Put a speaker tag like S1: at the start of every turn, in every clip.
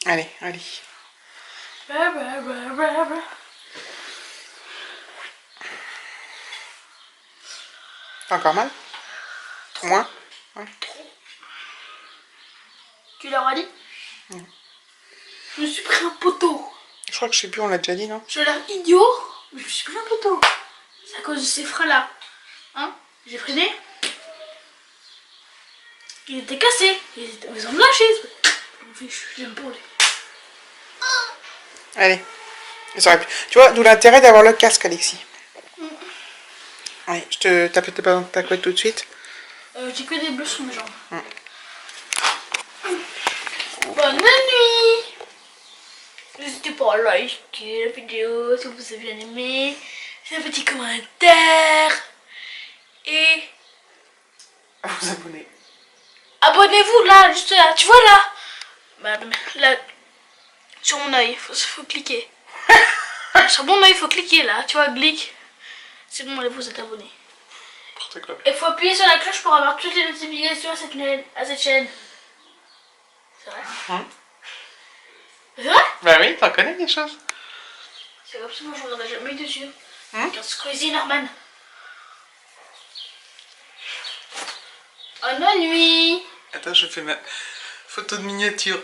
S1: Allez, allez. T'as encore mal? Moins? Ouais.
S2: Tu leur as dit? Je me suis pris un poteau.
S1: Je crois que je sais plus, on l'a déjà dit, non?
S2: J'ai l'air idiot, mais je me suis pris un poteau. C'est à cause de ces freins-là. Hein? J'ai freiné. Ils étaient cassés. Ils ont lâché. J'aime pas les...
S1: Allez. Ça aurait pu. Tu vois, d'où l'intérêt d'avoir le casque, Alexis. Allez, je te tape pas dans ta couette tout de suite.
S2: J'ai que des bleus sur mes jambes. Bonne nuit. N'hésitez pas à liker la vidéo si vous avez bien aimé. C'est un petit commentaire. Et
S1: Vous abonnez.
S2: abonnez-vous là, juste là. Tu vois là? Bah, là, sur mon oeil, faut cliquer. Sur mon oeil, faut cliquer là. Tu vois, clique. C'est bon, allez, vous êtes abonnés. Il faut appuyer sur la cloche pour avoir toutes les notifications à cette chaîne. C'est vrai? C'est vrai?
S1: Bah oui, t'en connais des choses.
S2: C'est comme ça, moi je regarderai jamais dessus. Regarde Crazy Norman. Bonne nuit.
S1: Attends, je fais ma photo de miniature.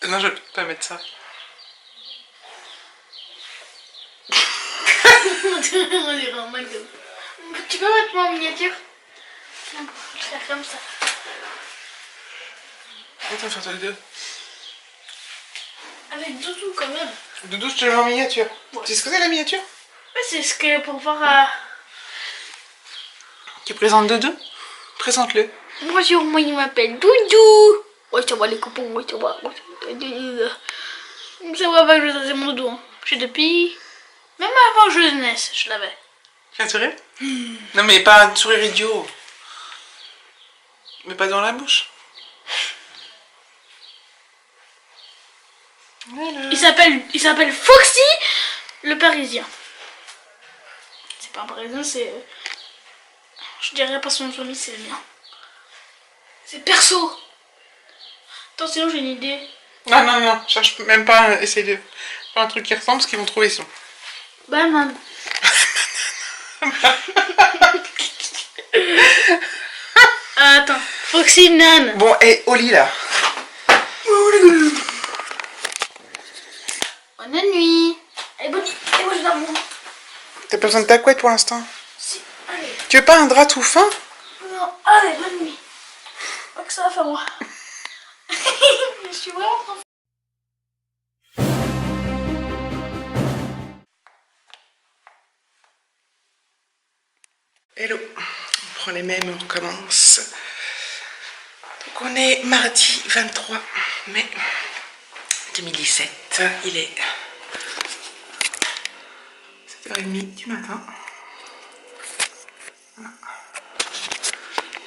S1: Non, je vais pas mettre ça.
S2: On dirait un McDo. Tu peux mettre moi en miniature? Je vais faire comme ça.
S1: Attends, faire les deux.
S2: Avec Doudou quand même.
S1: Doudou, je te le mets en miniature.
S2: Ouais.
S1: Tu sais ce que c'est la miniature?
S2: Ouais, c'est ce que pour voir...
S1: Tu présentes Doudou? Présente-le.
S2: Bonjour, moi il m'appelle Doudou. Ouais, ça va les copains, ouais, ça va. Ça va pas que je faisais mon doudou. Hein. J'ai depuis... Même avant que je naisse, je l'avais.
S1: Tu as un sourire? Non, mais pas un sourire idiot. Mais pas dans la bouche. Voilà.
S2: Il s'appelle Foxy le Parisien. C'est pas un Parisien, c'est... Je dirais pas son nom de famille, c'est le mien. C'est perso. Attends, sinon j'ai une idée.
S1: Non, non, non, cherche même pas, essaye de faire un truc qui ressemble, parce qu'ils vont trouver son.
S2: Banane. Attends, Foxy Nan.
S1: Bon, et au lit là.
S2: Bonne nuit. Allez, bonne nuit. Et moi je dors.
S1: T'as pas besoin de ta couette pour l'instant?
S2: Si, allez.
S1: Tu veux pas un drap tout fin?
S2: Non, allez, bonne nuit. Pas que ça va faire moi. Je suis vraiment trop...
S1: Hello, on prend les mêmes, on recommence. Donc on est mardi 23 mai 2017. Il est 7h30 du matin. Voilà.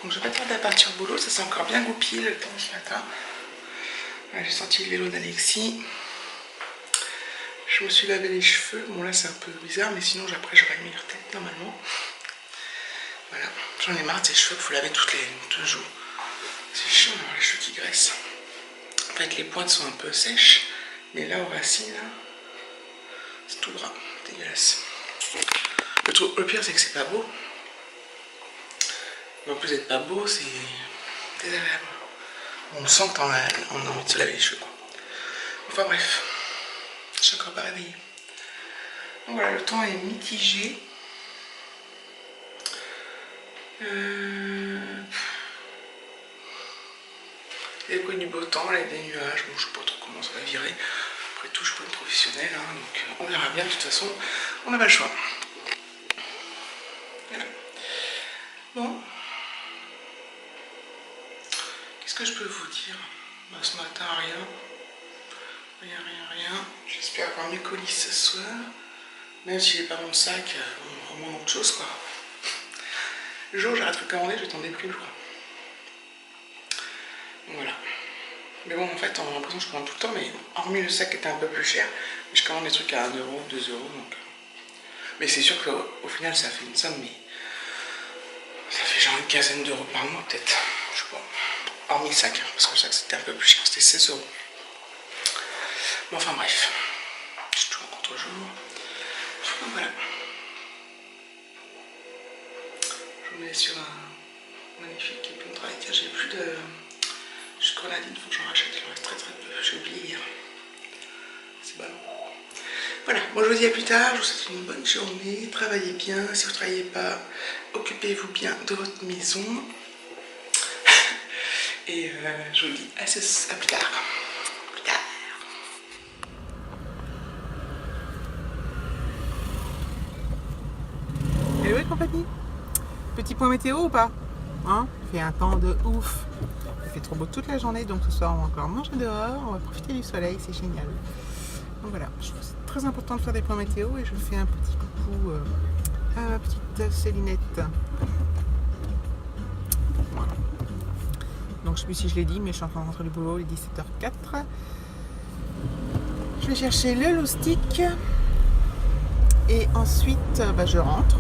S1: Donc je vais pas tarder à partir au boulot, ça s'est encore bien goupillé le temps ce matin. J'ai sorti le vélo d'Alexis. Je me suis lavé les cheveux. Bon là c'est un peu bizarre, mais sinon après j'aurai une meilleure tête normalement. Voilà, j'en ai marre de ces cheveux qu'il faut laver tous les 2 jours. C'est chiant d'avoir les cheveux qui graissent. En fait, les pointes sont un peu sèches, mais là, aux racines, là, c'est tout gras, dégueulasse. Le pire, c'est que c'est pas beau. Mais en plus d'être pas beau, c'est désagréable. On sent que on a envie de se laver les cheveux, quoi. Enfin bref, je suis encore pas réveillée. Donc voilà, le temps est mitigé. Il y a du beau temps, là, il y a des nuages, bon je sais pas trop comment ça va virer. Après tout, je suis pas une professionnelle, hein, donc on verra bien, de toute façon, on n'a pas le choix. Voilà. Bon. Qu'est-ce que je peux vous dire? Bah, ce matin, rien. Rien. J'espère avoir mes colis ce soir. Même si j'ai pas mon sac, au moins autre chose, quoi. Le jour où j'arrête de commander, je vais t'en déprimer, je crois. Voilà. Mais bon, en fait, on a l'impression que je commande tout le temps, mais hormis le sac qui était un peu plus cher, je commande des trucs à 1 euro, 2 euros, donc... Mais c'est sûr qu'au final, ça fait une somme, mais... Ça fait genre une quinzaine d'euros par mois, peut-être. Je sais pas. Hormis le sac, hein, parce que le sac, c'était un peu plus cher, c'était 16 euros. Mais enfin bref, c'est toujours contre-jour. Donc voilà. Je vous mets sur un magnifique épingle de travail. Tiens, j'ai plus de grenadine, il faut que j'en rachète, il en reste très peu. J'ai oublié hier. C'est ballon. Voilà, moi je vous dis à plus tard, je vous souhaite une bonne journée, travaillez bien, si vous ne travaillez pas, occupez-vous bien de votre maison. Et je vous dis à plus tard.
S3: Et oui compagnie, petit point météo ou pas hein? Il fait un temps de ouf. Il fait trop beau toute la journée, donc ce soir on va encore manger dehors, on va profiter du soleil, c'est génial. Donc voilà, je trouve que c'est très important de faire des points météo et je fais un petit coucou à ma petite Célinette. Voilà. Donc je sais plus si je l'ai dit, mais je suis en train de rentrer du boulot, il est 17h04. Je vais chercher le loustic et ensuite je rentre.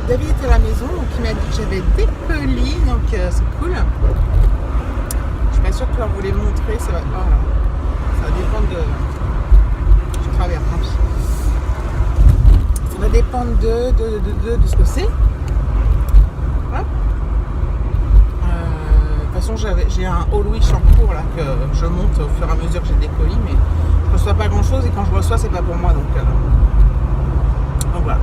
S3: David est à la maison, donc il m'a dit que j'avais des colis, donc c'est cool. Je suis pas sûre que je vous les montrer, ça va dépendre de. Je traverse, tant pis. Ça va dépendre de ce que c'est. Voilà. De toute façon, j'ai un All Wish en cours là que je monte au fur et à mesure que j'ai des colis, mais je reçois pas grand chose et quand je reçois, c'est pas pour moi, donc voilà.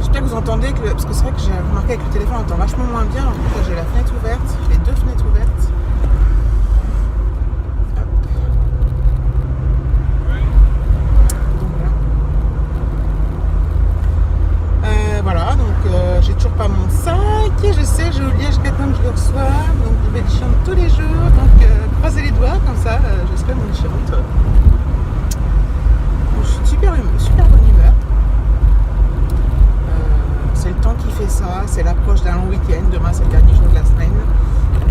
S3: J'espère que vous entendez, parce que c'est vrai que j'ai remarqué avec le téléphone, on entend vachement moins bien. En fait, j'ai la fenêtre ouverte, j'ai les deux fenêtres ouvertes. Hop. Donc voilà, donc j'ai toujours pas mon sac. Je sais, j'ai oublié jusqu'à temps que je le reçoive. Donc je vais le chanter tous les jours. Donc croisez les doigts, comme ça, j'espère mon chante. Donc, je suis super bonne humeur. C'est le temps qui fait ça, c'est l'approche d'un long week-end, demain c'est le dernier jour de la semaine.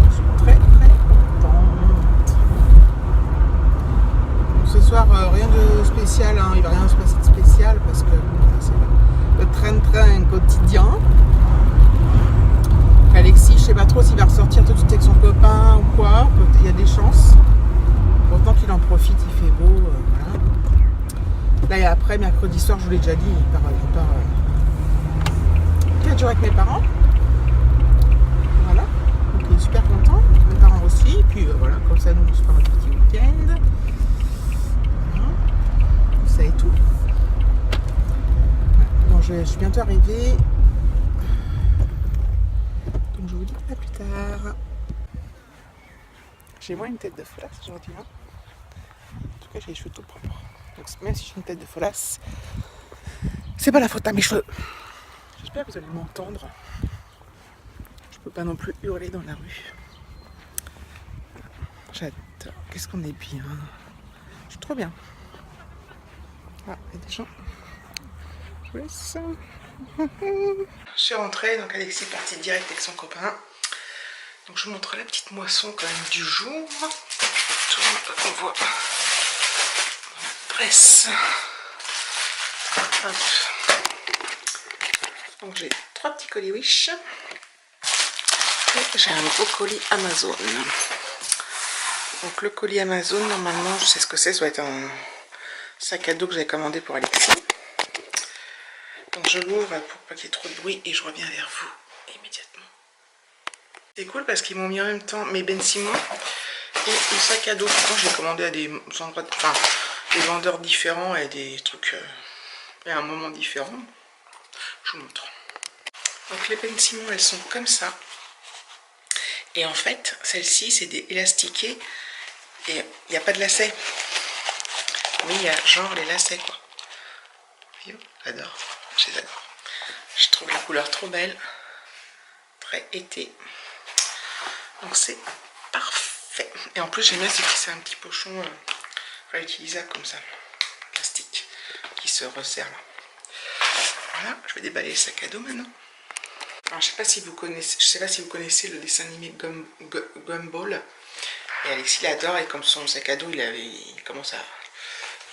S3: Je suis très contente. Donc, ce soir rien de spécial, hein. Il va rien se passer de spécial parce que c'est le train-train quotidien. Alexis, je sais pas trop s'il va ressortir tout de suite avec son copain ou quoi, il y a des chances. Autant qu'il en profite, il fait beau, voilà. Là et après, mercredi soir, je vous l'ai déjà dit, il part 4 jours avec mes parents. Voilà. Donc il est super content. Mes parents aussi. Puis voilà, comme ça nous on se fait notre petit week-end. Voilà. Ça et tout. Voilà. Donc je suis bientôt arrivée. Donc je vous dis à plus tard. J'ai moins une tête de folasse aujourd'hui. Hein. En tout cas j'ai les cheveux tout propres. Donc même si j'ai une tête de folasse, c'est pas la faute à mes cheveux. J'espère que vous allez m'entendre. Je peux pas non plus hurler dans la rue. J'adore. Qu'est-ce qu'on est bien. Je suis trop bien. Ah, il y a des gens. Je laisse.
S1: Je suis rentrée, donc Alexis est parti direct avec son copain. Donc je vous montre la petite moisson quand même du jour. On voit la presse. Hop. Donc j'ai 3 petits colis Wish et j'ai un gros colis Amazon. Donc le colis Amazon, normalement je sais ce que c'est, ça doit être un sac à dos que j'avais commandé pour Alexis. Donc je l'ouvre pour pas qu'il y ait trop de bruit et je reviens vers vous immédiatement. C'est cool parce qu'ils m'ont mis en même temps mes Ben Simon et le sac à dos. Pourtant j'ai commandé à des endroits, enfin des vendeurs différents et des trucs et à un moment différent. Je vous montre. Donc les Ben Simon elles sont comme ça. Et en fait celles-ci c'est des élastiqués et il n'y a pas de lacets. Mais il y a genre les lacets quoi. J'adore. Je les adore. Je trouve la couleur trop belle. Très été. Donc c'est parfait. Et en plus j'aime bien c'est un petit pochon réutilisable comme ça. Plastique. Qui se resserre là. Voilà, je vais déballer le sac à dos maintenant. Alors, je sais pas si vous connaissez le dessin animé Gumball. Et Alexis l'adore et comme son sac à dos il commence à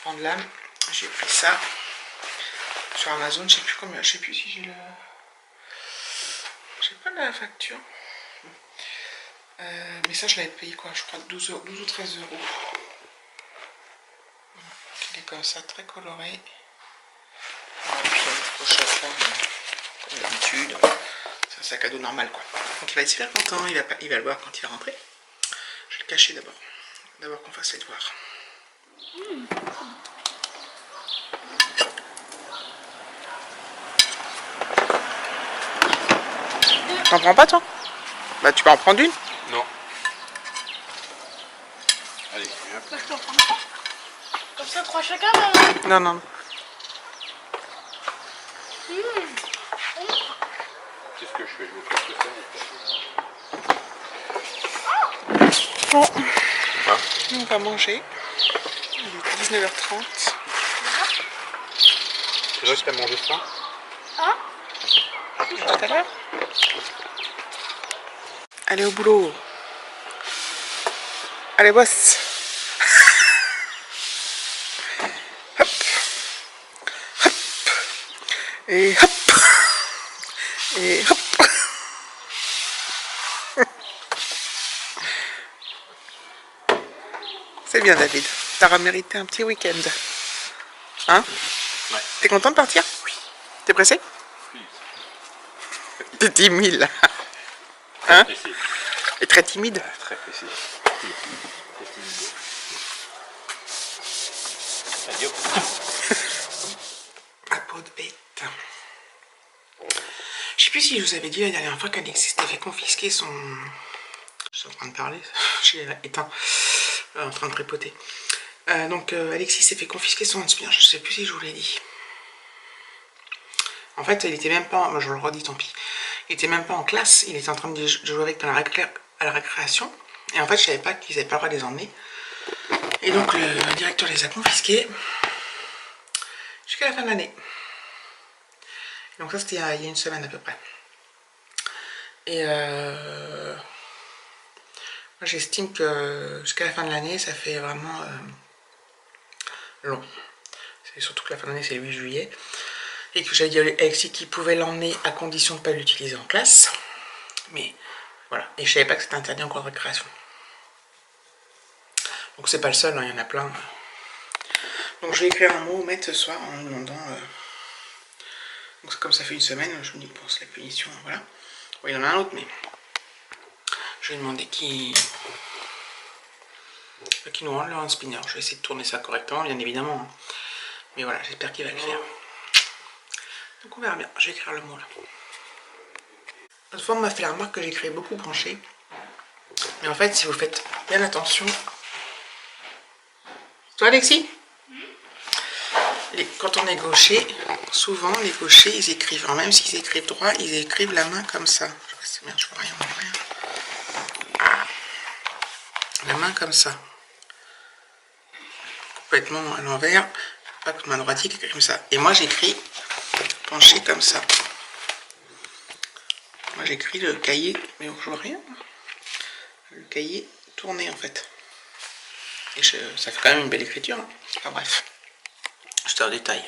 S1: prendre l'âme. J'ai pris ça sur Amazon. Je sais plus combien. Je sais plus si j'ai le. J'ai pas la facture. Mais ça, je l'avais payé quoi, je crois 12 ou 13 euros. Voilà. Il est comme ça, très coloré. Au chacun, comme d'habitude. C'est un sac à dos normal quoi. Donc il va être super content, il va le voir quand il va rentrer. Je vais le cacher d'abord. D'abord qu'on fasse les devoirs. T'en prends pas toi? Bah tu peux en prendre une?
S4: Non. Allez, viens.
S2: Pourquoi je peux en prendre 3? Comme ça, 3 chacun, maman.
S1: Non, non.
S4: Qu'est-ce que je fais? Je vais faire ça.
S1: Bon,
S4: Ah.
S1: on va manger. Il est 19h30.
S4: Tu restes à manger ça?
S2: Hein?
S1: Tout à l'heure. Allez au boulot. Allez boss. Hop. Hop. Et hop. Et hop. C'est bien David. T'auras mérité un petit week-end. Hein?
S4: Ouais.
S1: T'es content de partir? Oui. T'es pressé?
S4: Oui.
S1: T'es timide là. Hein?
S4: Pressé.
S1: Et très timide.
S4: Très pressé. Très timide. Allez hop.
S1: À peau de bête. Je sais plus si je vous avais dit la dernière fois qu'Alexis s'était fait confisquer son... Je suis en train de parler, j'ai éteint, en train de tripoter. Donc Alexis s'est fait confisquer son inspire, je sais plus si je vous l'ai dit. En fait, il était même pas, moi je le redis, tant pis. Il était même pas en classe, il était en train de jouer avec à la récréation. Et en fait, je savais pas qu'ils avaient pas le droit de les emmener. Et donc le directeur les a confisqués jusqu'à la fin de l'année. Donc ça c'était il y a une semaine à peu près. Et moi j'estime que jusqu'à la fin de l'année ça fait vraiment long. C'est surtout que la fin de l'année c'est le 8 juillet. Et que j'avais dit à Alexis qu'il pouvait l'emmener à condition de ne pas l'utiliser en classe. Mais voilà. Et je savais pas que c'était interdit en cours de récréation. Donc c'est pas le seul, hein, il y en a plein. Donc je vais écrire un mot au maître ce soir en lui demandant... Donc comme ça fait une semaine, je me dis que bon, c'est la punition, voilà. Bon, il y en a un autre, mais je vais demander qui nous rende le hand spinner. Je vais essayer de tourner ça correctement, bien évidemment. Hein. Mais voilà, j'espère qu'il va le faire. Donc on verra bien, je vais écrire le mot là. L'autre fois, on m'a fait la remarque que j'écris beaucoup penché. Mais en fait, si vous faites bien attention... Toi Alexis? Quand on est gaucher, souvent les gauchers ils écrivent, alors même s'ils écrivent droit, ils écrivent la main comme ça. Je sais pas si c'est bien, je vois rien. La main comme ça. Complètement à l'envers, pas comme un droitier qui écrit comme ça. Et moi j'écris penché comme ça. Moi j'écris le cahier, mais je vois rien. Le cahier tourné en fait. Et ça fait quand même une belle écriture. Hein. Enfin bref. Juste un détail.